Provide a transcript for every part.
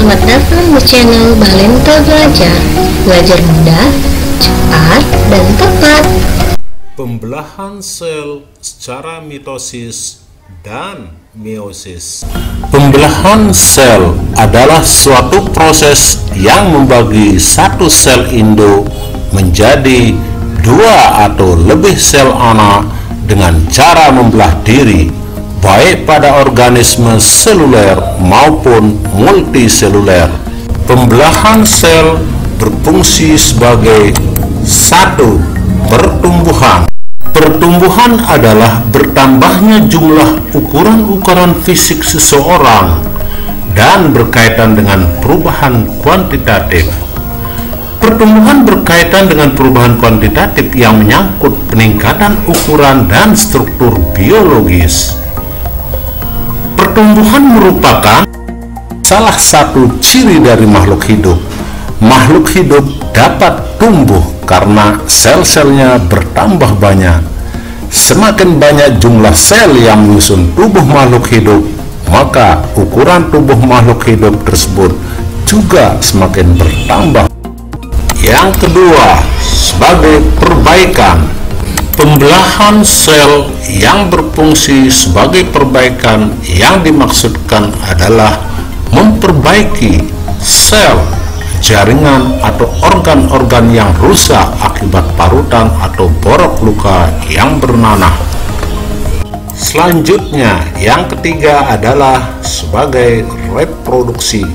selamat datang di channel Balento Belajar. Belajar mudah, cepat, dan tepat. Pembelahan sel secara mitosis dan meiosis. Pembelahan sel adalah suatu proses yang membagi satu sel induk menjadi dua atau lebih sel anak dengan cara membelah diri, baik pada organisme seluler maupun multiseluler. Pembelahan sel berfungsi sebagai satu, pertumbuhan. Pertumbuhan adalah bertambahnya jumlah ukuran-ukuran fisik seseorang dan berkaitan dengan perubahan kuantitatif. Pertumbuhan berkaitan dengan perubahan kuantitatif yang menyangkut peningkatan ukuran dan struktur biologis. Pertumbuhan merupakan salah satu ciri dari makhluk hidup. Makhluk hidup dapat tumbuh karena sel-selnya bertambah banyak. Semakin banyak jumlah sel yang menyusun tubuh makhluk hidup, maka ukuran tubuh makhluk hidup tersebut juga semakin bertambah. Yang kedua, sebagai perbaikan. Pembelahan sel yang berfungsi sebagai perbaikan yang dimaksudkan adalah memperbaiki sel, jaringan atau organ-organ yang rusak akibat parutan atau borok luka yang bernanah. Selanjutnya, yang ketiga adalah sebagai reproduksi.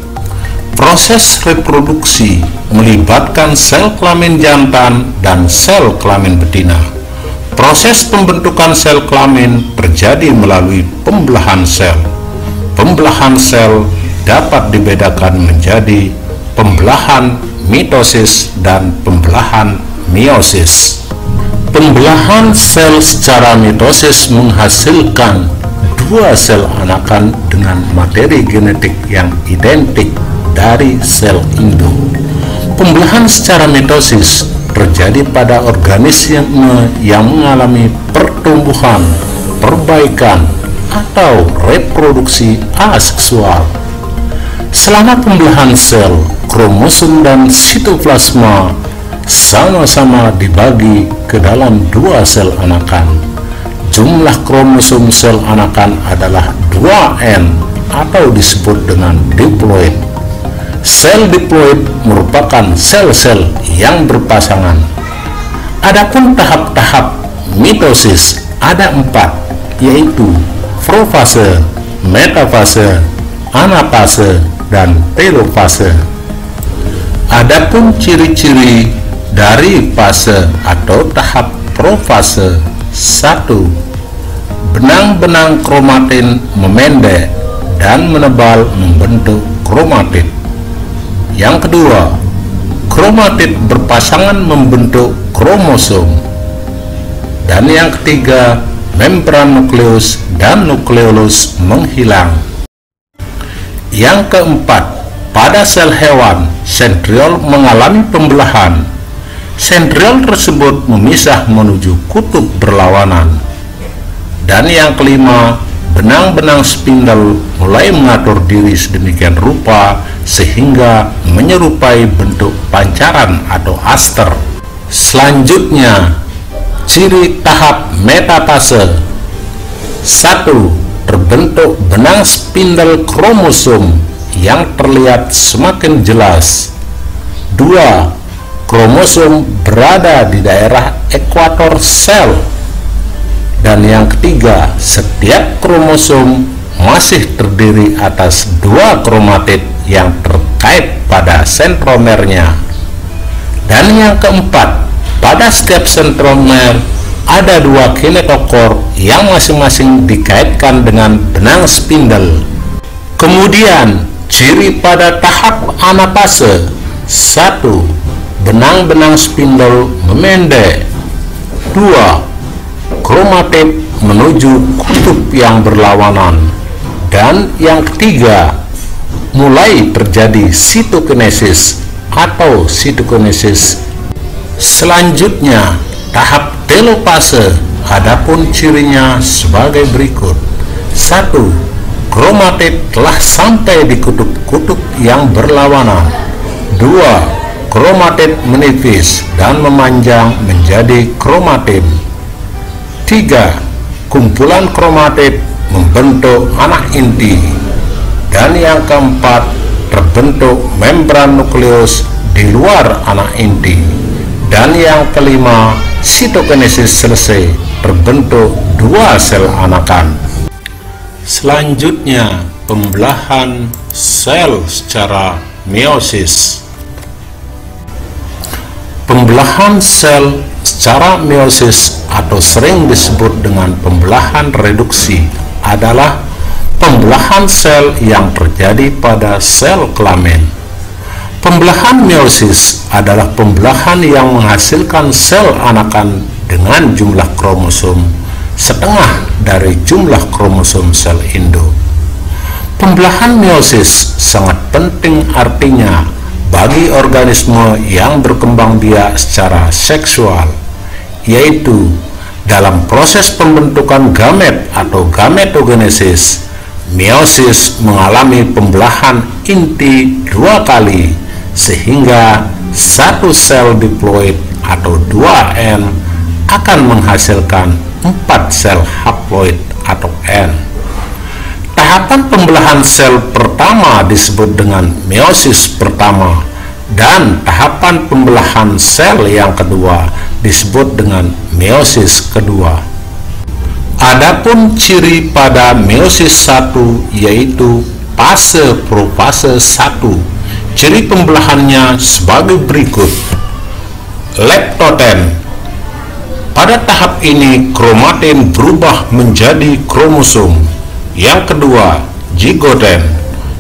Proses reproduksi melibatkan sel kelamin jantan dan sel kelamin betina. Proses pembentukan sel kelamin terjadi melalui pembelahan sel. Pembelahan sel dapat dibedakan menjadi pembelahan mitosis dan pembelahan meiosis. Pembelahan sel secara mitosis menghasilkan dua sel anakan dengan materi genetik yang identik dari sel induk. Pembelahan secara mitosis terjadi pada organisme yang mengalami pertumbuhan, perbaikan, atau reproduksi aseksual. Selama pembelahan sel, kromosom dan sitoplasma sama-sama dibagi ke dalam dua sel anakan. Jumlah kromosom sel anakan adalah 2N atau disebut dengan diploid. Sel diploid merupakan sel-sel yang berpasangan. Adapun tahap-tahap mitosis ada 4, yaitu profase, metafase, anafase, dan telofase. Adapun ciri-ciri dari fase atau tahap profase: 1. Benang-benang kromatin memendek dan menebal membentuk kromatid. Yang kedua, kromatid berpasangan membentuk kromosom. Dan yang ketiga, membran nukleus dan nukleolus menghilang. Yang keempat, pada sel hewan, sentriol mengalami pembelahan. Sentriol tersebut memisah menuju kutub berlawanan. Dan yang kelima, benang-benang spindle mulai mengatur diri sedemikian rupa sehingga menyerupai bentuk pancaran atau aster. Selanjutnya, ciri tahap metafase. 1. Terbentuk benang spindle kromosom yang terlihat semakin jelas. 2. Kromosom berada di daerah ekuator sel. Dan yang ketiga, setiap kromosom masih terdiri atas 2 kromatid yang terkait pada sentromernya. Dan yang keempat, pada setiap sentromer ada 2 kinetokor yang masing-masing dikaitkan dengan benang spindle. Kemudian, ciri pada tahap anafase. 1. Benang-benang spindle memendek. 2. Kromatid menuju kutub yang berlawanan. Dan yang ketiga, mulai terjadi sitokinesis atau sitokinesis. Selanjutnya, tahap telofase. Adapun cirinya sebagai berikut. 1. kromatid telah sampai di kutub-kutub yang berlawanan. 2. Kromatid menipis dan memanjang menjadi kromatin. 3. Kumpulan kromatid membentuk anak inti. Dan yang keempat, terbentuk membran nukleus di luar anak inti. Dan yang kelima, sitokinesis selesai, terbentuk 2 sel anakan. Selanjutnya, pembelahan sel secara meiosis. Pembelahan sel secara meiosis atau sering disebut dengan pembelahan reduksi adalah pembelahan sel yang terjadi pada sel kelamin. Pembelahan meiosis adalah pembelahan yang menghasilkan sel anakan dengan jumlah kromosom setengah dari jumlah kromosom sel induk. Pembelahan meiosis sangat penting artinya bagi organisme yang berkembang biak secara seksual, yaitu dalam proses pembentukan gamet atau gametogenesis. Meiosis mengalami pembelahan inti 2 kali, sehingga satu sel diploid atau 2N akan menghasilkan 4 sel haploid atau N. Tahapan pembelahan sel pertama disebut dengan meiosis pertama, dan tahapan pembelahan sel yang kedua disebut dengan meiosis kedua. Adapun ciri pada meiosis 1 yaitu fase profase 1. Ciri pembelahannya sebagai berikut. Leptoten. Pada tahap ini kromatin berubah menjadi kromosom. Yang kedua, zigoten.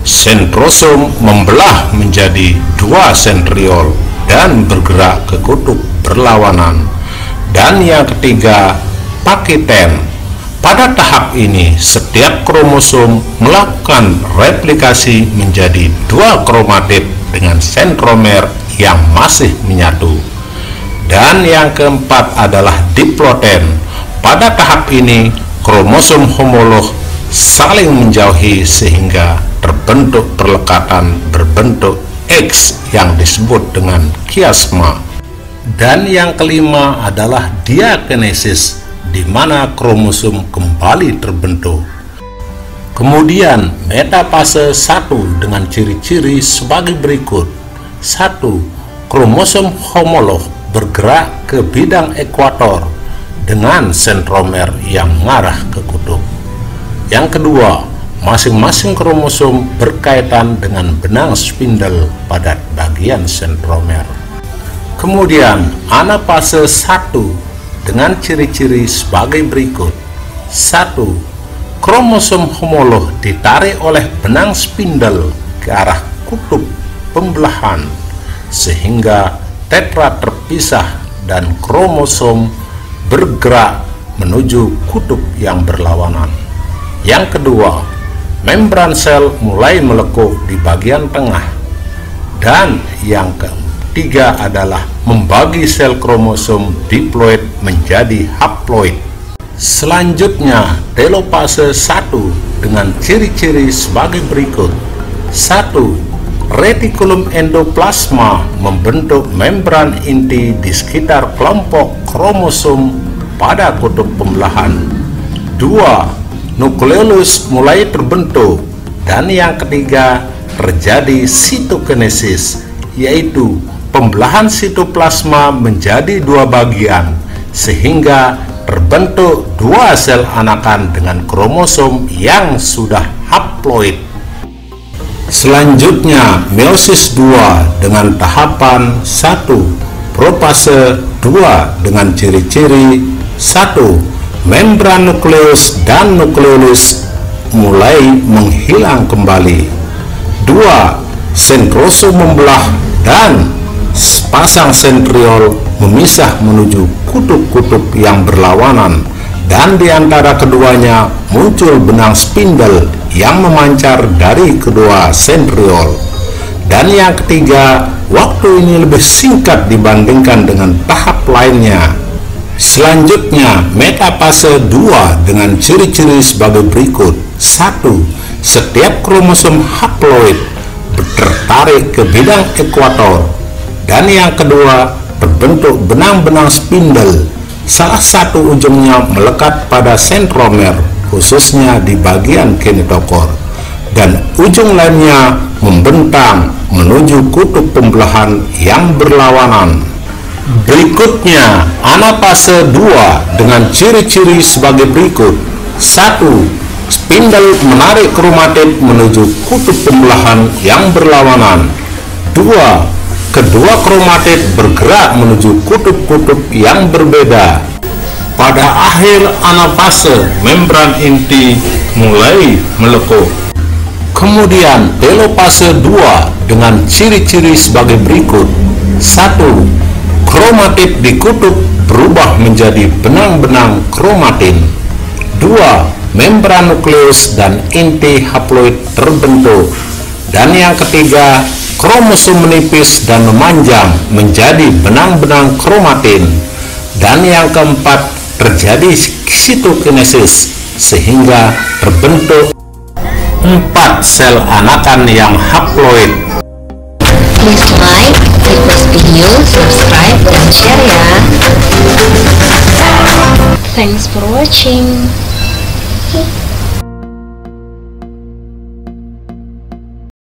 Sentrosom membelah menjadi 2 sentriol dan bergerak ke kutub berlawanan. Dan yang ketiga, pakiten. Pada tahap ini, setiap kromosom melakukan replikasi menjadi 2 kromatid dengan sentromer yang masih menyatu. Dan yang keempat adalah diploten. Pada tahap ini, kromosom homolog saling menjauhi sehingga terbentuk perlekatan berbentuk X yang disebut dengan kiasma. Dan yang kelima adalah diakinesis, di mana kromosom kembali terbentuk. Kemudian metafase 1 dengan ciri-ciri sebagai berikut. 1. Kromosom homolog bergerak ke bidang ekuator dengan sentromer yang mengarah ke kutub. Yang kedua, masing-masing kromosom berkaitan dengan benang spindel pada bagian sentromer. Kemudian anafase 1 dengan ciri-ciri sebagai berikut. 1. Kromosom homolog ditarik oleh benang spindel ke arah kutub pembelahan sehingga tetra terpisah dan kromosom bergerak menuju kutub yang berlawanan. Yang kedua, membran sel mulai melekuk di bagian tengah. Dan yang ketiga adalah membagi sel kromosom diploid menjadi haploid. Selanjutnya, telopase 1 dengan ciri-ciri sebagai berikut. 1. Retikulum endoplasma membentuk membran inti di sekitar kelompok kromosom pada kutub pembelahan. 2. Nukleolus mulai terbentuk. Dan yang ketiga, terjadi sitokinesis, yaitu pembelahan sitoplasma menjadi 2 bagian sehingga terbentuk 2 sel anakan dengan kromosom yang sudah haploid. Selanjutnya, meiosis 2 dengan tahapan 1. Profase 2 dengan ciri-ciri 1. Membran nukleus dan nukleolus mulai menghilang kembali. 2. Sentrosom membelah dan sepasang sentriol memisah menuju kutub-kutub yang berlawanan, dan di antara keduanya muncul benang spindel yang memancar dari kedua sentriol. Dan yang ketiga, waktu ini lebih singkat dibandingkan dengan tahap lainnya. Selanjutnya, metafase 2 dengan ciri-ciri sebagai berikut. 1. setiap kromosom haploid tertarik ke bidang ekuator, dan yang kedua berbentuk benang-benang spindle. Salah satu ujungnya melekat pada sentromer, khususnya di bagian kinetokor, dan ujung lainnya membentang menuju kutub pembelahan yang berlawanan. Berikutnya, anafase 2 dengan ciri-ciri sebagai berikut. 1. Spindle menarik kromatid menuju kutub pembelahan yang berlawanan. 2. Kedua kromatid bergerak menuju kutub-kutub yang berbeda. Pada akhir anafase, membran inti mulai melekuk. Kemudian telofase 2 dengan ciri-ciri sebagai berikut. 1. Kromatid di kutub berubah menjadi benang-benang kromatin. 2. Membran nukleus dan inti haploid terbentuk. Dan yang ketiga, kromosom menipis dan memanjang menjadi benang-benang kromatin. Dan yang keempat, terjadi sitokinesis sehingga terbentuk 4 sel anakan yang haploid. Please like, request video, subscribe, dan share ya. Thanks for watching.